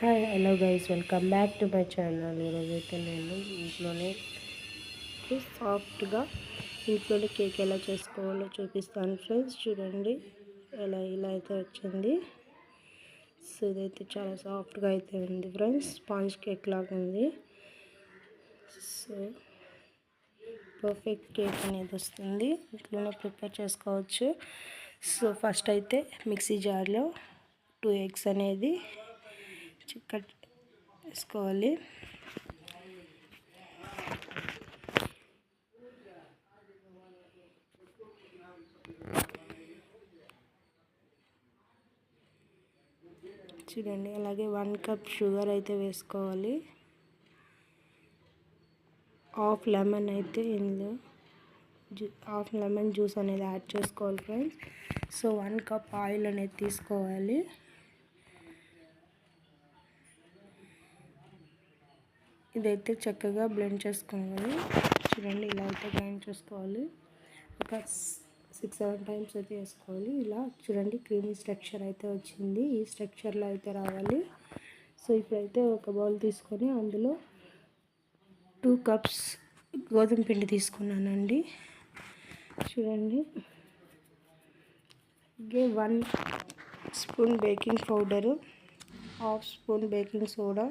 Hi hello guys, welcome back to my channel. ఈరోజైతే నేను ఇంట్లోనే సాఫ్ట్గా ఇంట్లోనే కేక్ ఎలా చేసుకోవాలో చూపిస్తాను ఫ్రెండ్స్. చూడండి ఇలా అయితే వచ్చింది. సో ఇదైతే చాలా సాఫ్ట్గా అయితే ఉంది ఫ్రెండ్స్, స్పాంజ్ కేక్ లాగా ఉంది. సో పర్ఫెక్ట్ కేక్ అనేది వస్తుంది, ఇంట్లోనే ప్రిపేర్ చేసుకోవచ్చు. సో ఫస్ట్ అయితే మిక్సీ జార్లో 2 eggs అనేది కట్ వేసుకోవాలి. చూడండి, అలాగే 1 cup షుగర్ అయితే వేసుకోవాలి. హాఫ్ లెమన్ అయితే ఇందులో హాఫ్ లెమన్ జ్యూస్ అనేది యాడ్ చేసుకోవాలి ఫ్రెండ్స్. సో 1 cup ఆయిల్ అనేది తీసుకోవాలి. ఇదైతే చక్కగా బ్లెండ్ చేసుకోవాలి. చూడండి, ఇలా అయితే గ్రైండ్ చేసుకోవాలి. ఒక 6-7 టైమ్స్ అయితే వేసుకోవాలి. ఇలా చూడండి, క్రీమీ స్ట్రక్చర్ అయితే వచ్చింది. ఈ స్ట్రక్చర్లో అయితే రావాలి. సో ఇప్పుడైతే ఒక బౌల్ తీసుకొని అందులో 2 cups గోధుమ పిండి తీసుకున్నానండి. చూడండి, 1 spoon baking powder, 1/2 spoon baking soda,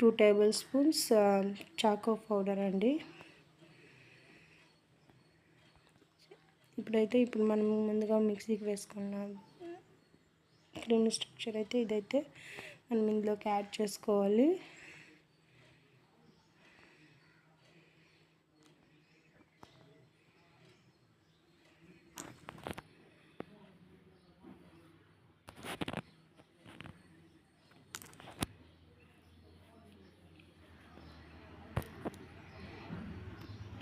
2 tablespoons choco powder అండి. ఇప్పుడు మనం ముందుగా మిక్సీకి వేసుకున్న క్రీమీ స్ట్రక్చర్ అయితే ఇదైతే మనం ఇందులోకి యాడ్ చేసుకోవాలి.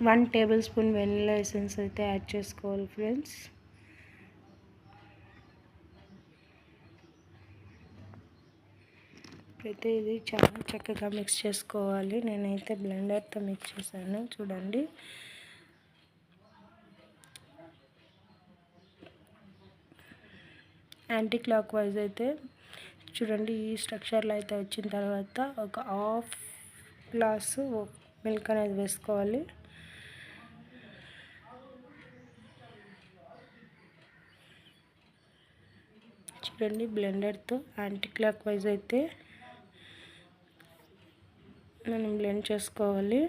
One table spoon vanilla essence అయితే యాడ్ చేసుకోవాలి ఫ్రెండ్స్. అయితే ఇది చాలా చక్కగా మిక్స్ చేసుకోవాలి. నేనైతే బ్లెండర్తో మిక్స్ చేశాను. చూడండి, యాంటీ క్లాక్ వైజ్ అయితే చూడండి, ఈ స్ట్రక్చర్లో అయితే వచ్చిన తర్వాత ఒక 1/2 గ్లాసు మిల్క్ అనేది వేసుకోవాలి. చూడండి, బ్లెండర్తో యాంటీ క్లాక్ వైజ్ అయితే మనం బ్లెండ్ చేసుకోవాలి.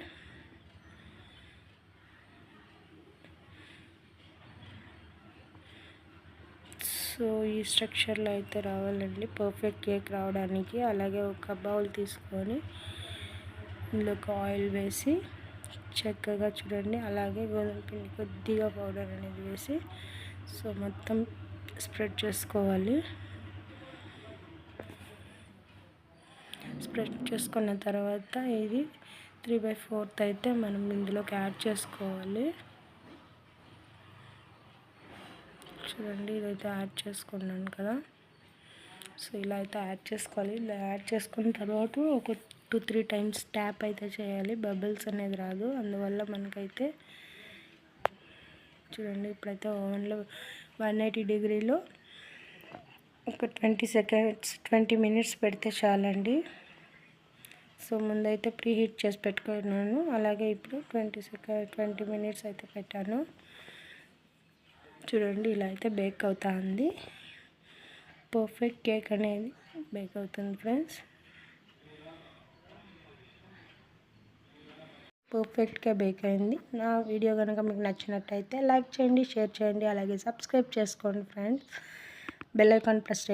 సో ఈ స్ట్రక్చర్లో అయితే రావాలండి పర్ఫెక్ట్ కేక్ రావడానికి. అలాగే ఒక బౌల్ తీసుకొని ఇందులోకి ఆయిల్ వేసి చక్కగా చూడండి, అలాగే గోధుమ పిండి కొద్దిగా పౌడర్ అనేది వేసి సో మొత్తం స్ప్రెడ్ చేసుకోవాలి. స్ప్రెడ్ చేసుకున్న తర్వాత ఇది 3/4 అయితే మనం ఇందులోకి యాడ్ చేసుకోవాలి. చూడండి, ఇదైతే యాడ్ చేసుకున్నాను కదా. సో ఇలా అయితే యాడ్ చేసుకోవాలి. ఇలా యాడ్ చేసుకున్న తర్వాత ఒక 2-3 టైమ్స్ ట్యాప్ అయితే చేయాలి. బబుల్స్ అనేది రాదు, అందువల్ల మనకైతే చూడండి, ఇప్పుడైతే ఓవెన్లో 180 డిగ్రీలో ఒక 20 minutes పెడితే చాలండి. సో ముందైతే ప్రీ హీట్ చేసి పెట్టుకున్నాను, అలాగే ఇప్పుడు 20 minutes అయితే పెట్టాను. చూడండి, ఇలా అయితే బేక్ అవుతా ఉంది. పర్ఫెక్ట్ కేక్ అనేది బేక్ అవుతుంది ఫ్రెండ్స్. పర్ఫెక్ట్గా బేక్ అయింది. నా వీడియో కనుక మీకు నచ్చినట్టయితే లైక్ చేయండి, షేర్ చేయండి, అలాగే సబ్స్క్రైబ్ చేసుకోండి ఫ్రెండ్స్. Bell icon press